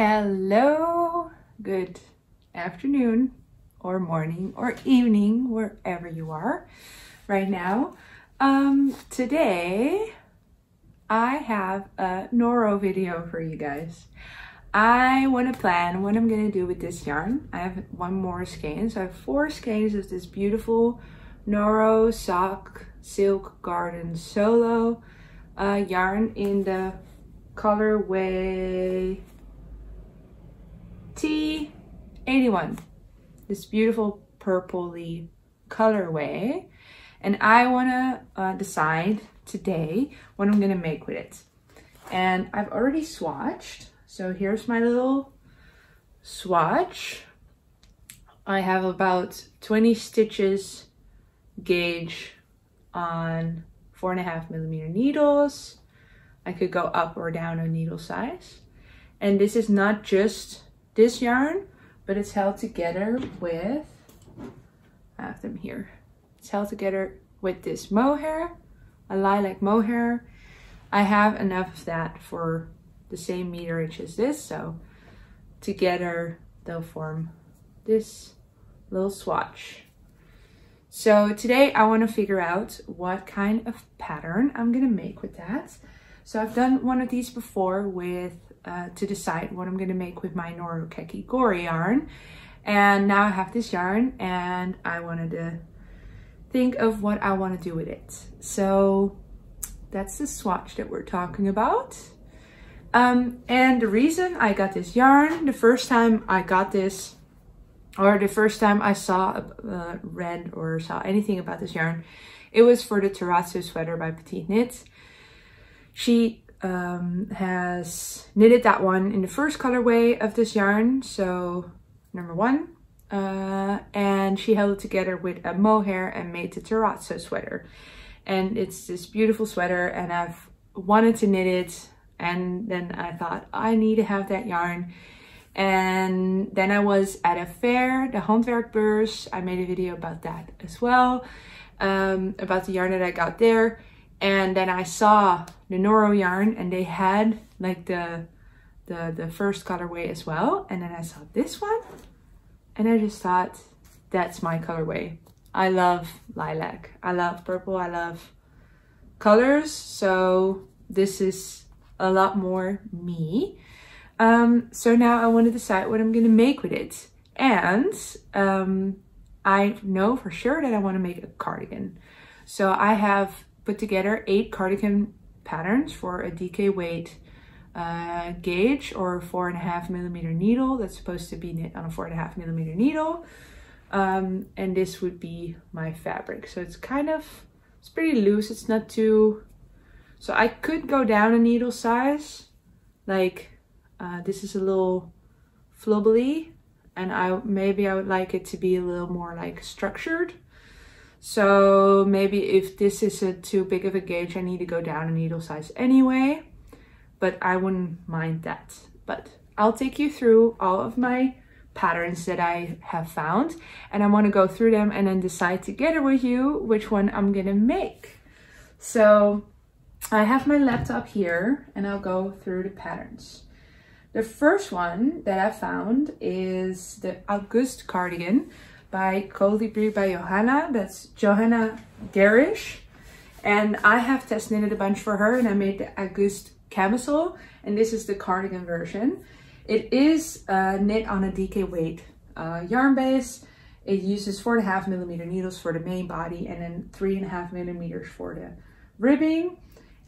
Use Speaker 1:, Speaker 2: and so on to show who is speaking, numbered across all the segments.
Speaker 1: Hello, good afternoon or morning or evening, wherever you are right now. Today I have a Noro video for you guys. I want to plan what I'm going to do with this yarn. I have one more skein, so I have 4 skeins of this beautiful Noro Sock Silk Garden Solo yarn in the colorway T81, this beautiful purpley colorway, and I want to decide today what I'm going to make with it. And I've already swatched, so here's my little swatch. I have about 20 stitches gauge on 4.5mm needles. I could go up or down on needle size. And this is not just this yarn, but it's held together with, I have them here. It's held together with this mohair, a lilac mohair. I have enough of that for the same meterage as this, so together they'll form this little swatch. So today I want to figure out what kind of pattern I'm gonna make with that. So I've done one of these before with to decide what I'm going to make with my Noro Keki Gori yarn, and now I have this yarn and I wanted to think of what I want to do with it. So that's the swatch that we're talking about. And the reason I got this yarn, the first time I got this, or the first time I saw read or saw anything about this yarn, it was for the terrazzo sweater by Petite Knit. She has knitted that one in the first colorway of this yarn, so number 1, and she held it together with a mohair and made the terrazzo sweater. And it's this beautiful sweater, and I've wanted to knit it, and then I thought I need to have that yarn. And then I was at a fair, the Handwerkbeurs. I made a video about that as well, about the yarn that I got there. And then I saw the Noro yarn, and they had like the first colorway as well. And then I saw this one, and I just thought, that's my colorway. I love lilac, I love purple, I love colors. So this is a lot more me. So now I want to decide what I'm going to make with it. And I know for sure that I want to make a cardigan. So I have put together 8 cardigan patterns for a DK weight gauge or 4.5mm needle that's supposed to be knit on a 4.5mm needle. And this would be my fabric. So it's it's pretty loose. It's not too, so I could go down a needle size. Like this is a little flubbly, and maybe I would like it to be a little more like structured. So maybe if this is too big of a gauge, I need to go down a needle size anyway, but I wouldn't mind that. But I'll take you through all of my patterns that I have found, and I want to go through them and then decide together with you which one I'm gonna make. So I have my laptop here, and I'll go through the patterns. The first one that I found is the Auguste Cardigan by Colibri by Johanna. That's Johanna Garish. And I have test knitted a bunch for her, and I made the Auguste camisole, and this is the cardigan version. It is knit on a DK weight yarn base. It uses 4.5mm needles for the main body, and then 3.5mm for the ribbing.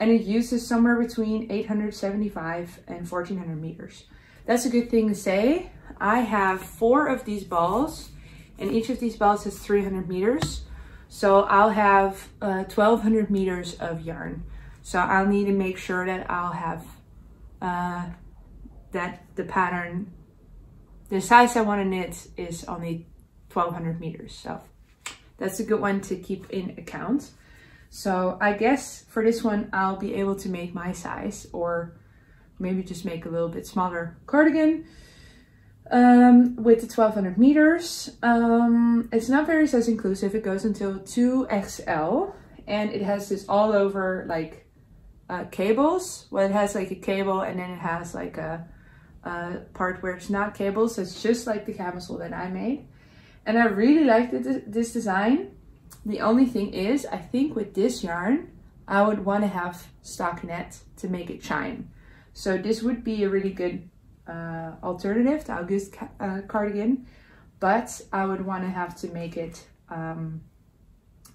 Speaker 1: And it uses somewhere between 875 and 1400 meters. That's a good thing to say. I have 4 of these balls, and each of these balls is 300 meters. So I'll have 1200 meters of yarn. So I'll need to make sure that I'll have that the pattern, the size I want to knit is only 1200 meters. So that's a good one to keep in account. So I guess for this one, I'll be able to make my size, or maybe just make a little bit smaller cardigan with the 1200 meters. It's not very size inclusive. It goes until 2XL, and it has this all over like cables. Well, it has like a cable, and then it has like a part where it's not cables. So it's just like the camisole that I made. And I really like this design. The only thing is, I think with this yarn, I would want to have stockinette to make it shine. So this would be a really good alternative to Auguste Cardigan, but I would want to have to make it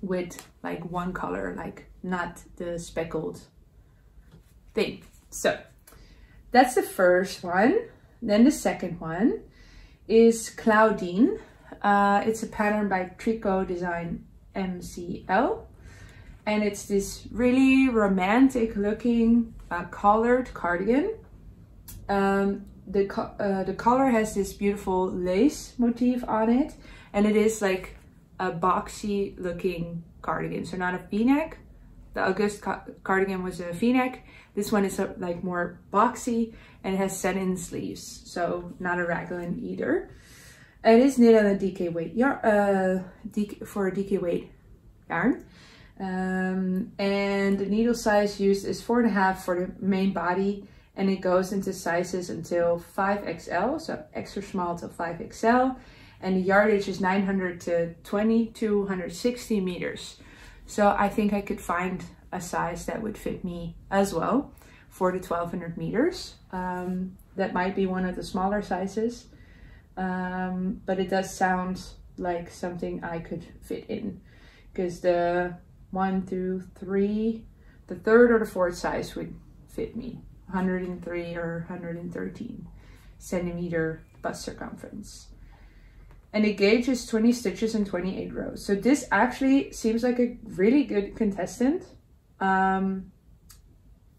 Speaker 1: with like one color, like not the speckled thing. So that's the first one. Then the second one is Claudine. It's a pattern by Tricot Design MCL, and it's this really romantic looking collared cardigan. The collar has this beautiful lace motif on it, and it is like a boxy looking cardigan, so not a v-neck. The Auguste cardigan was a v-neck. This one is like more boxy, and it has set-in sleeves, so not a raglan either. It is knit on a DK weight yarn, for a DK weight yarn, and the needle size used is 4.5 for the main body, and it goes into sizes until 5XL, so extra small to 5XL, and the yardage is 900 to 2260 meters. So I think I could find a size that would fit me as well for the 1200 meters. That might be one of the smaller sizes. But it does sound like something I could fit in, because the 1 through 3, the third or the fourth size would fit me. 103 or 113 centimeter bust circumference. And the gauge is 20 stitches and 28 rows. So this actually seems like a really good contestant,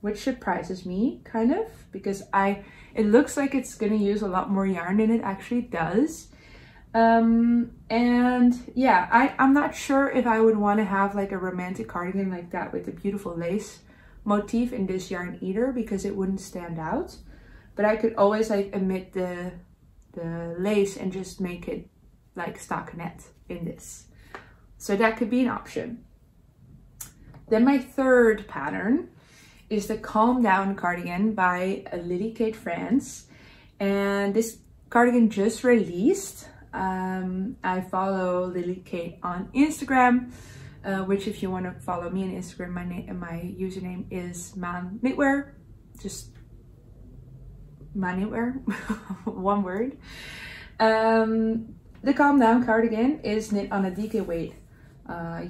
Speaker 1: which surprises me kind of, because it looks like it's going to use a lot more yarn than it actually does. And yeah, I'm not sure if I would want to have like a romantic cardigan like that with a beautiful lace motif in this yarn either, because it wouldn't stand out. But I could always like omit the lace and just make it like stockinette in this. So that could be an option. Then my third pattern is the Calm Down Cardigan by Lily Kate France. And this cardigan just released. I follow Lily Kate on Instagram, which if you want to follow me on Instagram, my username is maanknitwear. Just maanknitwear, one word. The Calm Down Cardigan is knit on a DK weight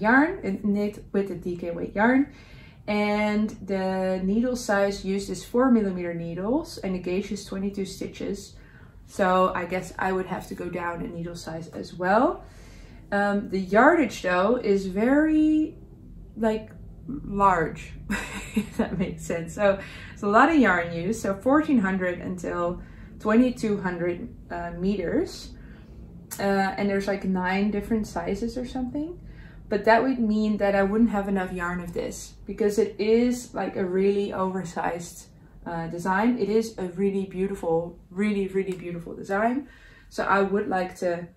Speaker 1: yarn, knit with a DK weight yarn. And the needle size used is 4mm needles, and the gauge is 22 stitches. So I guess I would have to go down a needle size as well. The yardage though is very like large, if that makes sense. So it's a lot of yarn used. So 1400 until 2200 meters. And there's like 9 different sizes or something. But that would mean that I wouldn't have enough yarn of this, because it is like a really oversized design. It is a really beautiful, really beautiful design. So I would like to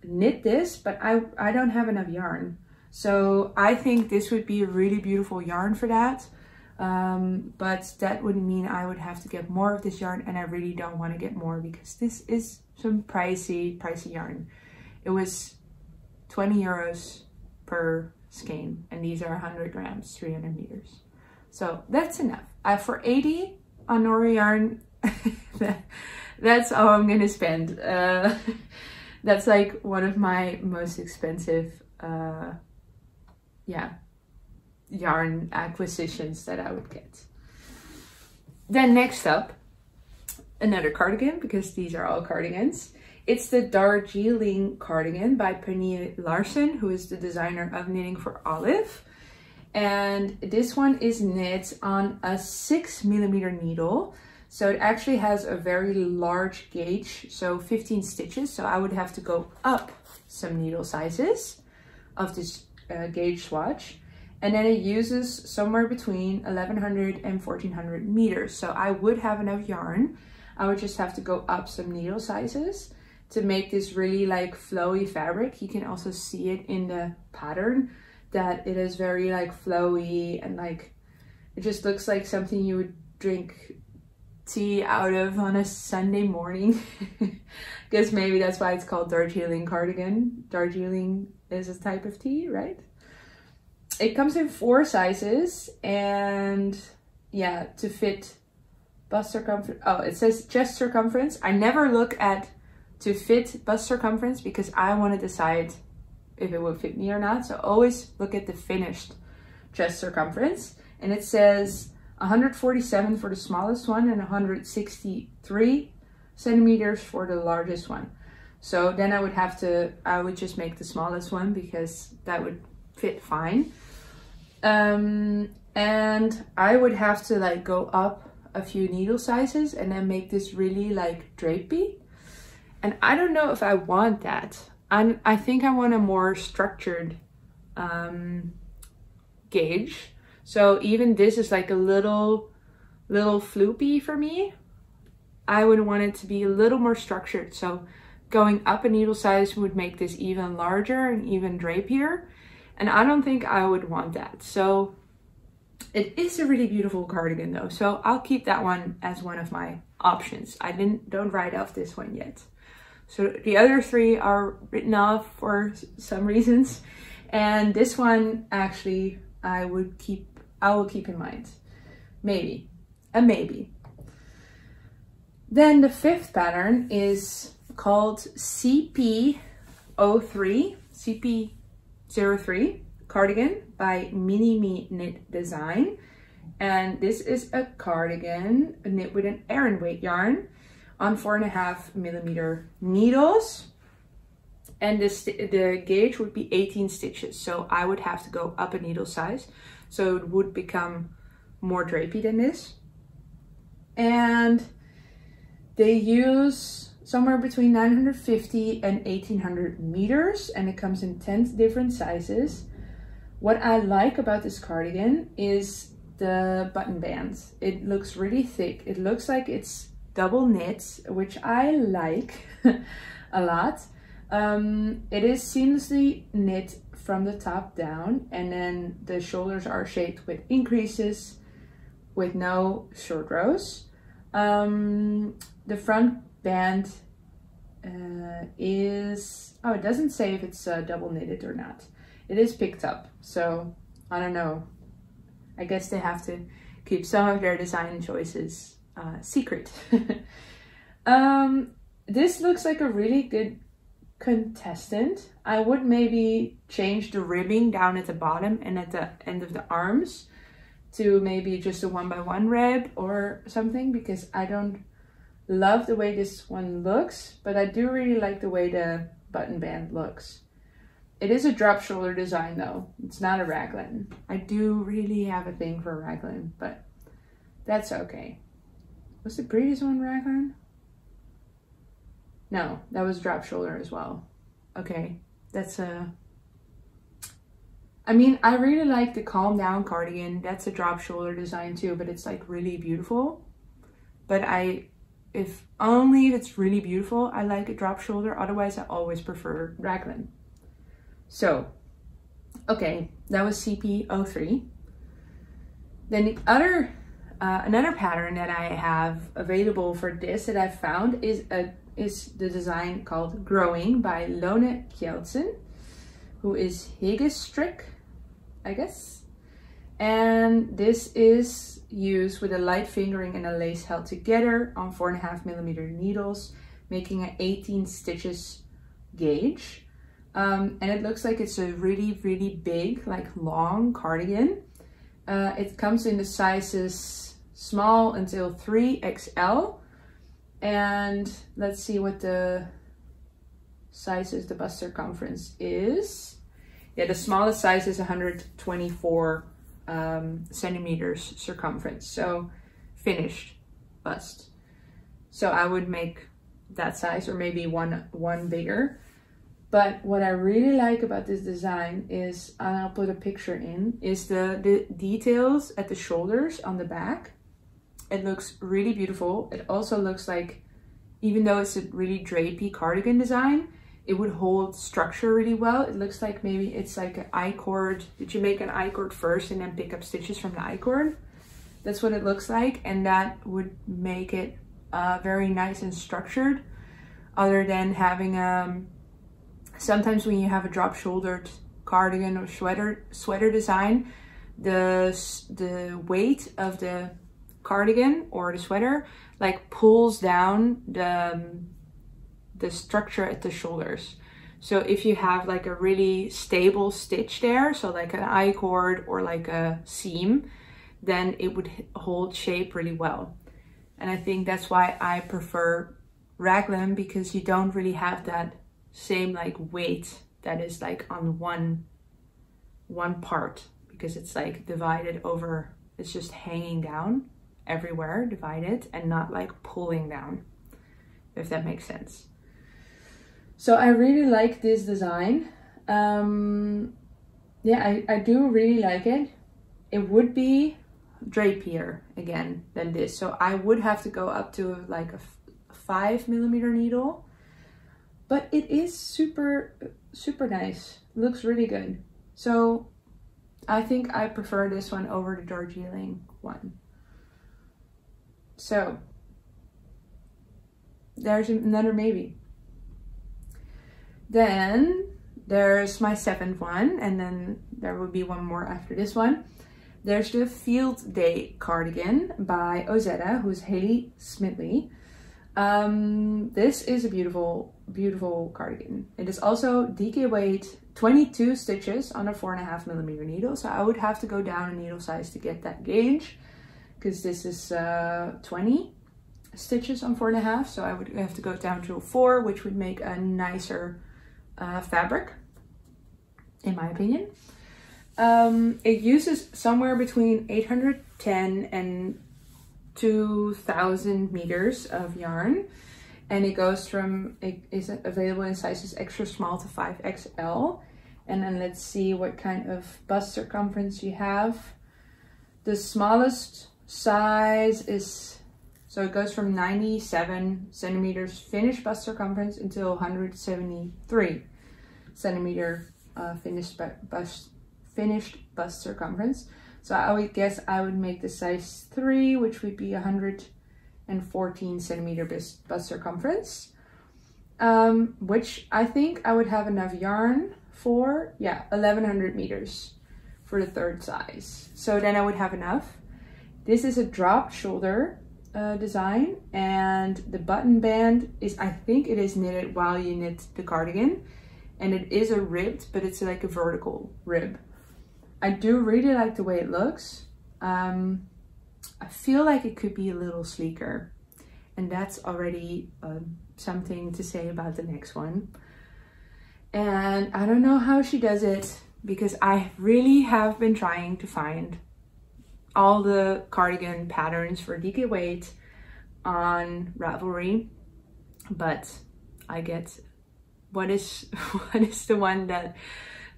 Speaker 1: knit this, but I don't have enough yarn. So I think this would be a really beautiful yarn for that. But that would mean I would have to get more of this yarn, and I really don't want to get more, because this is some pricey yarn. It was 20 euros per skein, and these are 100 grams, 300 meters. So that's enough. For 80 on Noro yarn, that's all I'm gonna spend. That's like one of my most expensive yarn acquisitions that I would get. Then next up, another cardigan, because these are all cardigans. It's the Darjeeling Cardigan by Pernille Larsen, who is the designer of Knitting for Olive. And this one is knit on a 6mm needle. So it actually has a very large gauge, so 15 stitches. So I would have to go up some needle sizes of this gauge swatch. And then it uses somewhere between 1100 and 1400 meters. So I would have enough yarn. I would just have to go up some needle sizes to make this really like flowy fabric. You can also see it in the pattern that it is very like flowy, and like it just looks like something you would drink tea out of on a Sunday morning. Guess maybe that's why it's called Darjeeling Cardigan. Darjeeling is a type of tea, right? It comes in 4 sizes, and yeah, to fit bust circumference. Oh, it says chest circumference. I never look at to fit bust circumference because I want to decide if it will fit me or not. So always look at the finished chest circumference, and it says 147 for the smallest one and 163 centimeters for the largest one. So then I would just make the smallest one because that would fit fine. And I would have to like go up a few needle sizes and then make this really like drapey. And I don't know if I want that. I think I want a more structured gauge. So even this is like a little floopy for me. I would want it to be a little more structured. So going up a needle size would make this even larger and even drapier. And I don't think I would want that. So it is a really beautiful cardigan though. So I'll keep that one as one of my options. I don't write off this one yet. So the other 3 are written off for some reasons. And this one actually I will keep in mind. Maybe. A maybe. Then the 5th pattern is called CP03 Cardigan by Mini Me Knit Design. And this is a cardigan knit with an Aran weight yarn on 4.5mm needles. And the gauge would be 18 stitches. So I would have to go up a needle size. So it would become more drapey than this. And they use somewhere between 950 and 1800 meters. And it comes in 10 different sizes. What I like about this cardigan is the button bands. It looks really thick. It looks like it's double knit, which I like a lot. It is seamlessly knit from the top down, and then the shoulders are shaped with increases with no short rows. The front band is, oh, it doesn't say if it's double knitted or not. It is picked up, so I don't know. I guess they have to keep some of their design choices secret. This looks like a really good contestant. I would maybe change the ribbing down at the bottom and at the end of the arms to maybe just a 1x1 rib or something, because I don't love the way this one looks, but I do really like the way the button band looks. It is a drop shoulder design though. It's not a raglan. I do really have a thing for raglan, but that's okay. Was the previous one raglan? No, that was drop shoulder as well. Okay, that's a... I mean, I really like the Calm Down cardigan. That's a drop shoulder design too, but it's like really beautiful. But if it's really beautiful, I like a drop shoulder. Otherwise, I always prefer raglan. So, okay, that was CP03. Then the other, another pattern that I have available for this that I've found is the design called Growing by Lone Kjeldsen, who is Higgestrick, I guess. And this is used with a light fingering and a lace held together on 4.5mm needles, making an 18 stitches gauge. And it looks like it's a really, really big, like long cardigan. It comes in the sizes small until 3XL. And let's see what the sizes, the bust circumference is. Yeah, the smallest size is 124 centimeters circumference. So finished bust. So I would make that size, or maybe one bigger. But what I really like about this design is, and I'll put a picture in, is the details at the shoulders on the back. It looks really beautiful. It also looks like, even though it's a really drapey cardigan design, it would hold structure really well. It looks like maybe it's like an I-cord. Did you make an I-cord first and then pick up stitches from the I-cord? That's what it looks like, and that would make it very nice and structured, other than having sometimes when you have a drop shouldered cardigan or sweater design, the weight of the cardigan or the sweater like pulls down the structure at the shoulders. So if you have like a really stable stitch there, so like an I-cord or like a seam, then it would hold shape really well. And I think that's why I prefer raglan, because you don't really have that same like weight that is like on one part, because it's like divided over, it's just hanging down everywhere, divided, and not like pulling down, if that makes sense. So I really like this design. Yeah, I do really like it. It would be drapier again than this, so I would have to go up to like a 5mm needle, but it is super nice. It looks really good. So I think I prefer this one over the Darjeeling one. So there's another maybe. Then there's my 7th one, and then there will be one more after this one. There's the Field Day Cardigan by Ozetta, who's Haley Smidley. This is a beautiful cardigan. It is also DK weight, 22 stitches on a 4.5mm needle. So I would have to go down a needle size to get that gauge, because this is 20 stitches on 4.5. So I would have to go down to a 4, which would make a nicer fabric, in my opinion. It uses somewhere between 810 and 2000 meters of yarn, and it goes from, it is available in sizes extra small to 5XL. And then let's see what kind of bust circumference you have. The smallest size is, so it goes from 97 centimeters finished bust circumference until 173 centimeter finished bust circumference. So I would guess I would make the size 3, which would be 114 centimeter bust circumference, which I think I would have enough yarn for, yeah, 1100 meters for the 3rd size. So then I would have enough. This is a drop shoulder design, and the button band is, I think it is knitted while you knit the cardigan, and it is a ribbed, but it's like a vertical rib. I do really like the way it looks. I feel like it could be a little sleeker, and that's already something to say about the next one. And I don't know how she does it, because I really have been trying to find all the cardigan patterns for DK weight on Ravelry, but I get what is the one that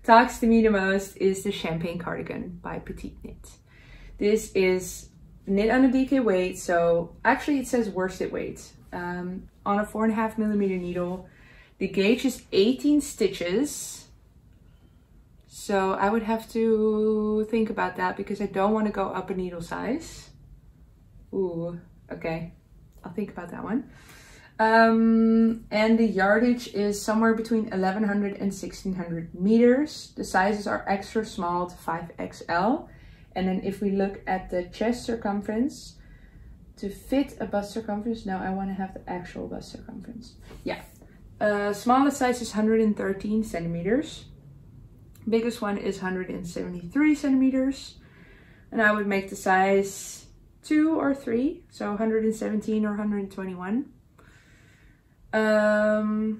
Speaker 1: talks to me the most is the Champagne Cardigan by Petite Knit. This is knit on a DK weight, so actually it says worsted weight, on a 4.5mm needle. The gauge is 18 stitches. So I would have to think about that, because I don't want to go up a needle size. Ooh, okay. I'll think about that one. And the yardage is somewhere between 1100 and 1600 meters. The sizes are extra small to 5XL. And then if we look at the chest circumference, to fit a bust circumference, no, I want to have the actual bust circumference. Yeah. Smallest size is 113 centimeters. Biggest one is 173 centimeters. And I would make the size 2 or 3, so 117 or 121. I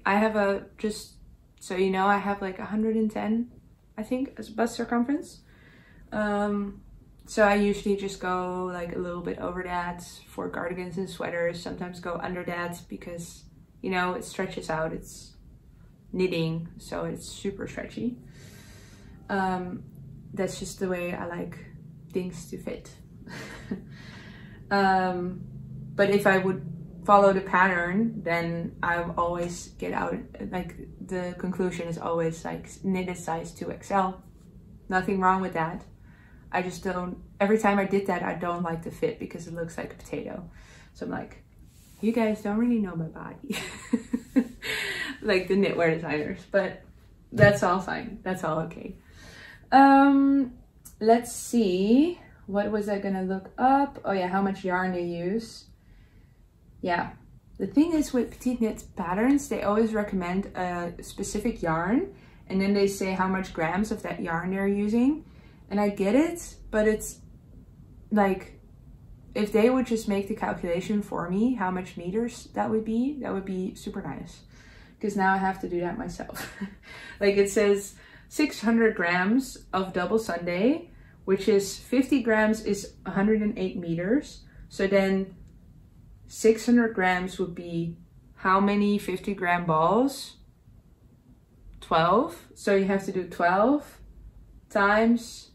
Speaker 1: have a, just so you know, I have like 110, I think, as bust circumference. So I usually just go like a little bit over that for cardigans and sweaters. Sometimes go under that because, you know, it stretches out. It's knitting, so it's super stretchy. That's just the way I like things to fit. But if I would follow the pattern, then I always get out, like the conclusion is always like knitted size 2XL. Nothing wrong with that. I just don't, every time I did that, I don't like the fit because it looks like a potato. So I'm like, you guys don't really know my body. Like the knitwear designers, but that's all fine. That's all okay. Let's see. What was I gonna look up? Oh yeah, how much yarn they use. Yeah, the thing is with petite knit patterns, they always recommend a specific yarn, and then they say how much grams of that yarn they're using. And I get it, but it's like, if they would just make the calculation for me, how much meters that would be super nice. Because now I have to do that myself. Like it says 600 grams of double Sunday, which is 50 grams is 108 meters. So then 600 grams would be how many 50-gram balls? 12. So you have to do 12 times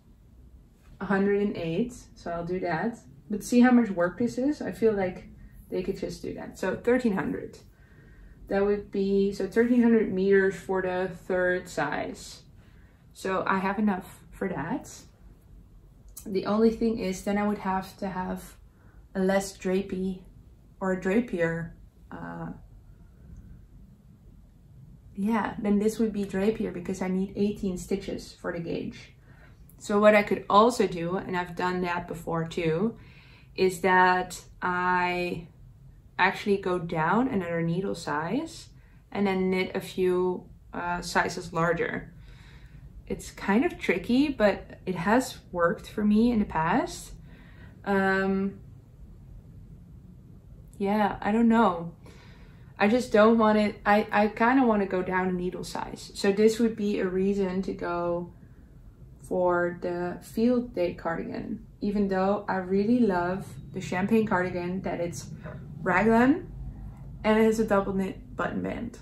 Speaker 1: 108. So I'll do that. But see how much work this is? I feel like they could just do that. So 1300. That would be, so 1300 meters for the third size. So I have enough for that. The only thing is then I would have to have a less drapey or a drapier. Yeah, then this would be drapier because I need 18 stitches for the gauge. So what I could also do, and I've done that before too, is that I actually go down another needle size and then knit a few sizes larger. It's kind of tricky, but it has worked for me in the past. Yeah, I don't know. I just don't want it. I kind of want to go down a needle size. So this would be a reason to go for the field day cardigan, even though I really love the champagne cardigan, that it's raglan and it has a double knit button band,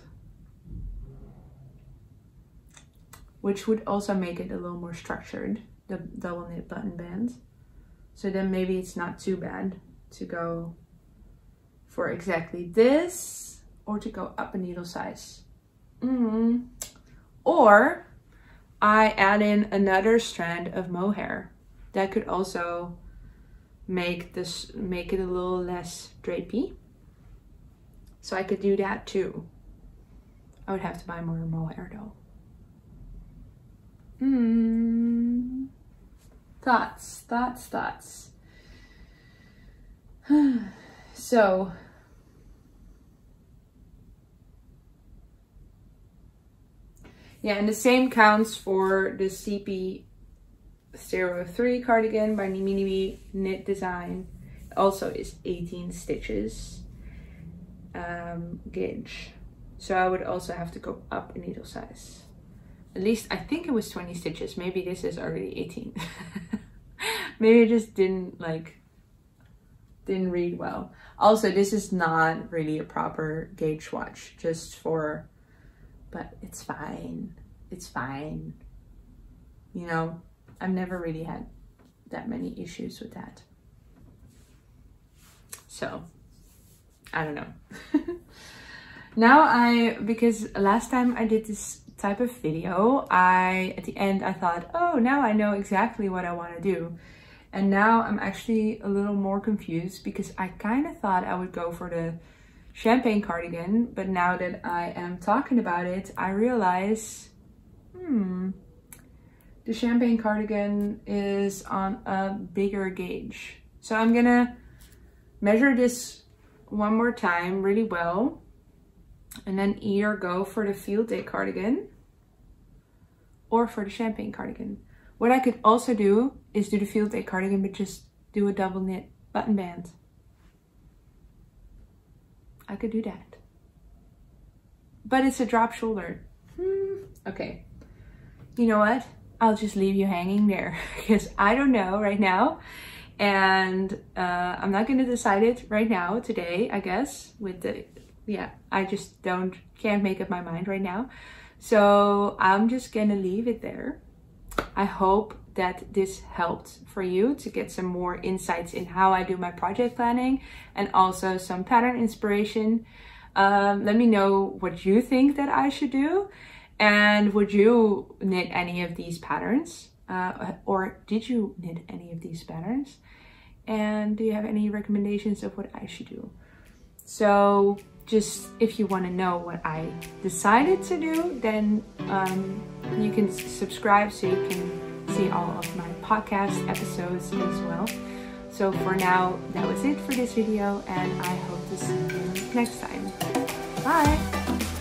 Speaker 1: which would also make it a little more structured, the double knit button band. So then maybe it's not too bad to go for exactly this, or to go up a needle size. Or I add in another strand of mohair. That could also make it a little less drapey. So I could do that too. I would have to buy more mohair though. Thoughts. So yeah, and the same counts for the CP03 cardigan by Mini Knit Design. It also is 18 stitches gauge. So I would also have to go up a needle size. At least I think it was 20 stitches. Maybe this is already 18. Maybe I just didn't read well. Also, this is not really a proper gauge swatch, but it's fine. It's fine. You know, I've never really had that many issues with that. So, I don't know. Now because last time I did this type of video, at the end I thought, oh, now I know exactly what I want to do. And now I'm actually a little more confused because I kind of thought I would go for the champagne cardigan, but now that I am talking about it, I realize, the champagne cardigan is on a bigger gauge. So I'm gonna measure this one more time really well, and then either go for the field day cardigan or for the champagne cardigan. What I could also do is do the field day cardigan, but just do a double knit button band. I could do that. But it's a drop shoulder. Okay. You know what? I'll just leave you hanging there because I don't know right now. And I'm not going to decide it right now, today, I guess. I just can't make up my mind right now. So I'm just going to leave it there. I hope that this helped for you to get some more insights in how I do my project planning and also some pattern inspiration. Let me know what you think that I should do, and would you knit any of these patterns? or did you knit any of these patterns? And do you have any recommendations of what I should do? So just if you want to know what I decided to do, then you can subscribe so you can see all of my podcast episodes as well. So for now, that was it for this video, and I hope to see you next time. Bye!